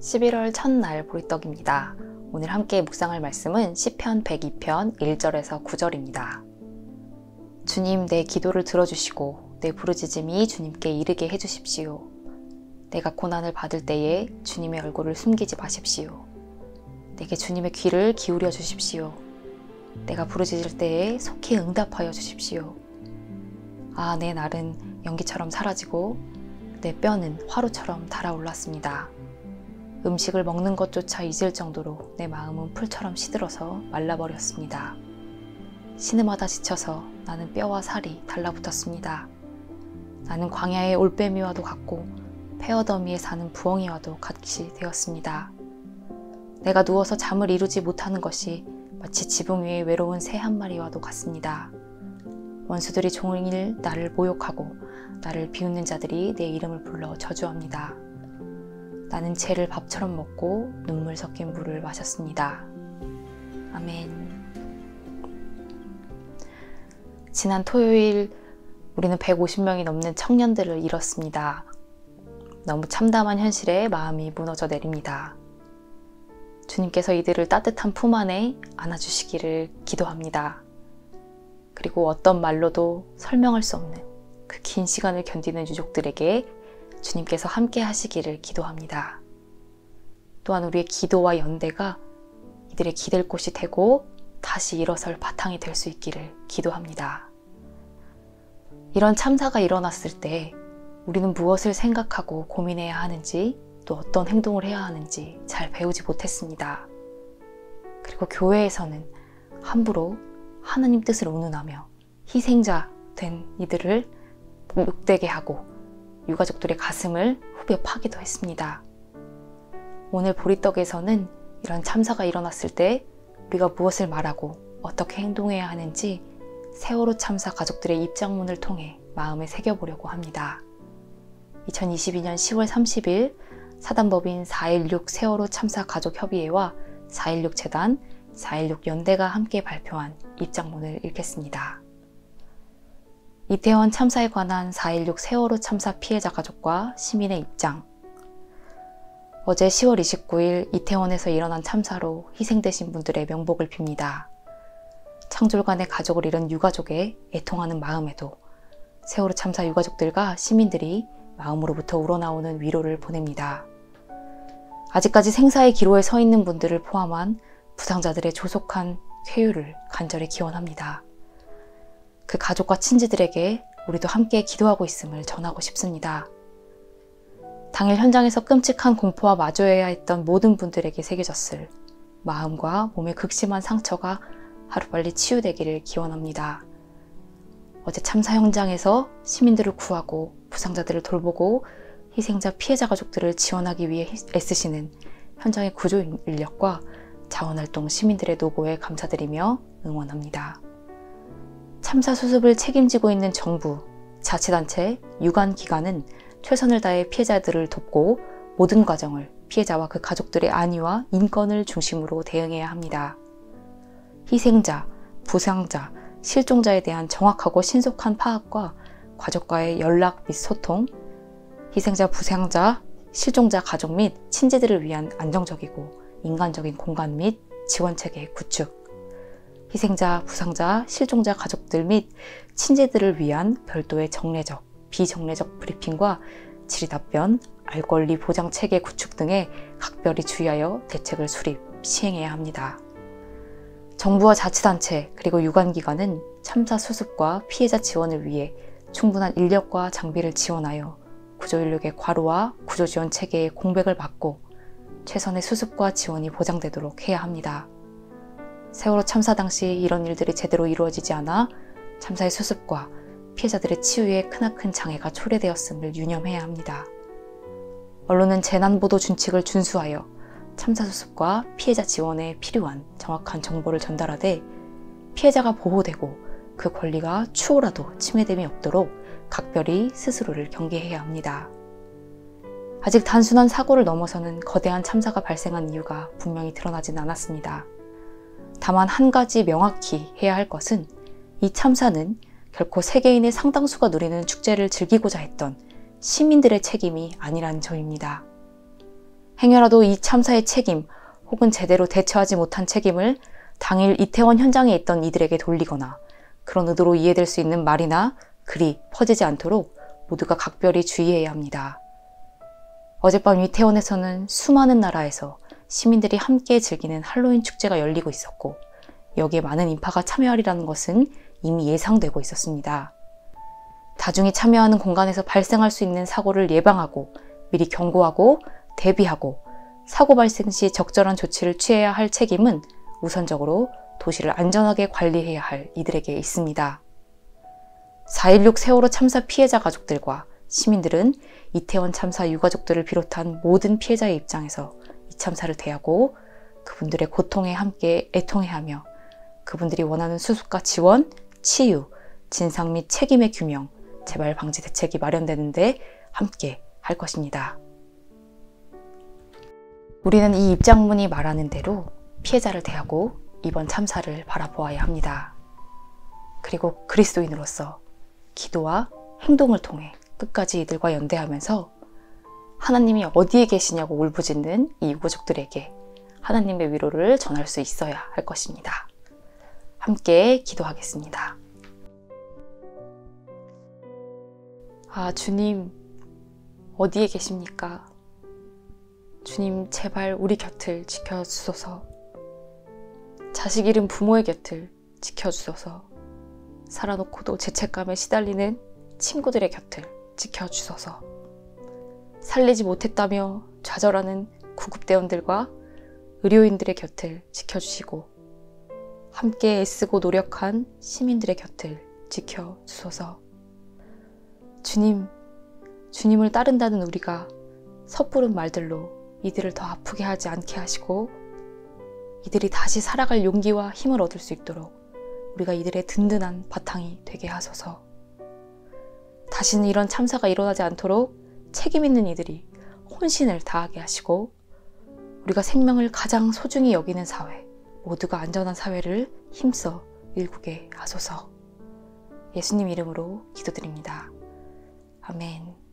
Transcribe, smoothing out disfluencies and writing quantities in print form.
11월 첫날 보리떡입니다. 오늘 함께 묵상할 말씀은 시편 102편 1절에서 9절입니다. 주님, 내 기도를 들어주시고 내 부르짖음이 주님께 이르게 해주십시오. 내가 고난을 받을 때에 주님의 얼굴을 숨기지 마십시오. 내게 주님의 귀를 기울여 주십시오. 내가 부르짖을 때에 속히 응답하여 주십시오. 아, 내 날은 연기처럼 사라지고 내 뼈는 화로처럼 달아올랐습니다. 음식을 먹는 것조차 잊을 정도로 내 마음은 풀처럼 시들어서 말라버렸습니다. 신음하다 지쳐서 나는 뼈와 살이 달라붙었습니다. 나는 광야의 올빼미와도 같고 폐허더미에 사는 부엉이와도 같이 되었습니다. 내가 누워서 잠을 이루지 못하는 것이 마치 지붕 위에 외로운 새 한 마리와도 같습니다. 원수들이 종일 나를 모욕하고 나를 비웃는 자들이 내 이름을 불러 저주합니다. 나는 채를 밥처럼 먹고 눈물 섞인 물을 마셨습니다. 아멘. 지난 토요일 우리는 150명이 넘는 청년들을 잃었습니다. 너무 참담한 현실에 마음이 무너져 내립니다. 주님께서 이들을 따뜻한 품 안에 안아주시기를 기도합니다. 그리고 어떤 말로도 설명할 수 없는 그 긴 시간을 견디는 유족들에게 주님께서 함께 하시기를 기도합니다. 또한 우리의 기도와 연대가 이들의 기댈 곳이 되고 다시 일어설 바탕이 될 수 있기를 기도합니다. 이런 참사가 일어났을 때 우리는 무엇을 생각하고 고민해야 하는지, 또 어떤 행동을 해야 하는지 잘 배우지 못했습니다. 그리고 교회에서는 함부로 하나님 뜻을 운운하며 희생자 된 이들을 욕되게 하고 유가족들의 가슴을 후벼 파기도 했습니다. 오늘 보리떡에서는 이런 참사가 일어났을 때 우리가 무엇을 말하고 어떻게 행동해야 하는지 세월호 참사 가족들의 입장문을 통해 마음에 새겨보려고 합니다. 2022년 10월 30일 사단법인 4.16 세월호 참사 가족협의회와 4.16 재단, 4.16 연대가 함께 발표한 입장문을 읽겠습니다. 이태원 참사에 관한 4.16 세월호 참사 피해자 가족과 시민의 입장. 어제 10월 29일 이태원에서 일어난 참사로 희생되신 분들의 명복을 빕니다. 창졸간의 가족을 잃은 유가족의 애통하는 마음에도 세월호 참사 유가족들과 시민들이 마음으로부터 우러나오는 위로를 보냅니다. 아직까지 생사의 기로에 서 있는 분들을 포함한 부상자들의 조속한 쾌유를 간절히 기원합니다. 그 가족과 친지들에게 우리도 함께 기도하고 있음을 전하고 싶습니다. 당일 현장에서 끔찍한 공포와 마주해야 했던 모든 분들에게 새겨졌을 마음과 몸의 극심한 상처가 하루빨리 치유되기를 기원합니다. 어제 참사 현장에서 시민들을 구하고 부상자들을 돌보고 희생자 피해자 가족들을 지원하기 위해 애쓰시는 현장의 구조 인력과 자원활동 시민들의 노고에 감사드리며 응원합니다. 참사 수습을 책임지고 있는 정부, 자치단체, 유관기관은 최선을 다해 피해자들을 돕고 모든 과정을 피해자와 그 가족들의 안위와 인권을 중심으로 대응해야 합니다. 희생자, 부상자, 실종자에 대한 정확하고 신속한 파악과 가족과의 연락 및 소통, 희생자, 부상자, 실종자 가족 및 친지들을 위한 안정적이고 인간적인 공간 및 지원체계 구축, 희생자, 부상자, 실종자 가족들 및 친지들을 위한 별도의 정례적, 비정례적 브리핑과 질의답변, 알 권리 보장 체계 구축 등에 각별히 주의하여 대책을 수립, 시행해야 합니다. 정부와 자치단체 그리고 유관기관은 참사 수습과 피해자 지원을 위해 충분한 인력과 장비를 지원하여 구조인력의 과로와 구조지원 체계의 공백을 막고 최선의 수습과 지원이 보장되도록 해야 합니다. 세월호 참사 당시 이런 일들이 제대로 이루어지지 않아 참사의 수습과 피해자들의 치유에 크나큰 장애가 초래되었음을 유념해야 합니다. 언론은 재난보도 준칙을 준수하여 참사 수습과 피해자 지원에 필요한 정확한 정보를 전달하되 피해자가 보호되고 그 권리가 추호라도 침해됨이 없도록 각별히 스스로를 경계해야 합니다. 아직 단순한 사고를 넘어서는 거대한 참사가 발생한 이유가 분명히 드러나진 않았습니다. 다만 한 가지 명확히 해야 할 것은 이 참사는 결코 세계인의 상당수가 누리는 축제를 즐기고자 했던 시민들의 책임이 아니라는 점입니다. 행여라도 이 참사의 책임 혹은 제대로 대처하지 못한 책임을 당일 이태원 현장에 있던 이들에게 돌리거나 그런 의도로 이해될 수 있는 말이나 글이 퍼지지 않도록 모두가 각별히 주의해야 합니다. 어젯밤 이태원에서는 수많은 나라에서 시민들이 함께 즐기는 할로윈 축제가 열리고 있었고 여기에 많은 인파가 참여하리라는 것은 이미 예상되고 있었습니다. 다중이 참여하는 공간에서 발생할 수 있는 사고를 예방하고 미리 경고하고 대비하고 사고 발생 시 적절한 조치를 취해야 할 책임은 우선적으로 도시를 안전하게 관리해야 할 이들에게 있습니다. 4.16 세월호 참사 피해자 가족들과 시민들은 이태원 참사 유가족들을 비롯한 모든 피해자의 입장에서 이 참사를 대하고 그분들의 고통에 함께 애통해하며 그분들이 원하는 수습과 지원, 치유, 진상 및 책임의 규명, 재발 방지 대책이 마련되는데 함께 할 것입니다. 우리는 이 입장문이 말하는 대로 피해자를 대하고 이번 참사를 바라보아야 합니다. 그리고 그리스도인으로서 기도와 행동을 통해 끝까지 이들과 연대하면서 하나님이 어디에 계시냐고 울부짖는 이 유가족들에게 하나님의 위로를 전할 수 있어야 할 것입니다. 함께 기도하겠습니다. 주님, 어디에 계십니까? 주님, 제발 우리 곁을 지켜주소서. 자식 잃은 부모의 곁을 지켜주소서. 살아놓고도 죄책감에 시달리는 친구들의 곁을 지켜주소서. 살리지 못했다며 좌절하는 구급대원들과 의료인들의 곁을 지켜주시고 함께 애쓰고 노력한 시민들의 곁을 지켜주소서. 주님, 주님을 따른다는 우리가 섣부른 말들로 이들을 더 아프게 하지 않게 하시고 이들이 다시 살아갈 용기와 힘을 얻을 수 있도록 우리가 이들의 든든한 바탕이 되게 하소서. 다시는 이런 참사가 일어나지 않도록 책임 있는 이들이 혼신을 다하게 하시고 우리가 생명을 가장 소중히 여기는 사회, 모두가 안전한 사회를 힘써 일구게 하소서. 예수님 이름으로 기도드립니다. 아멘.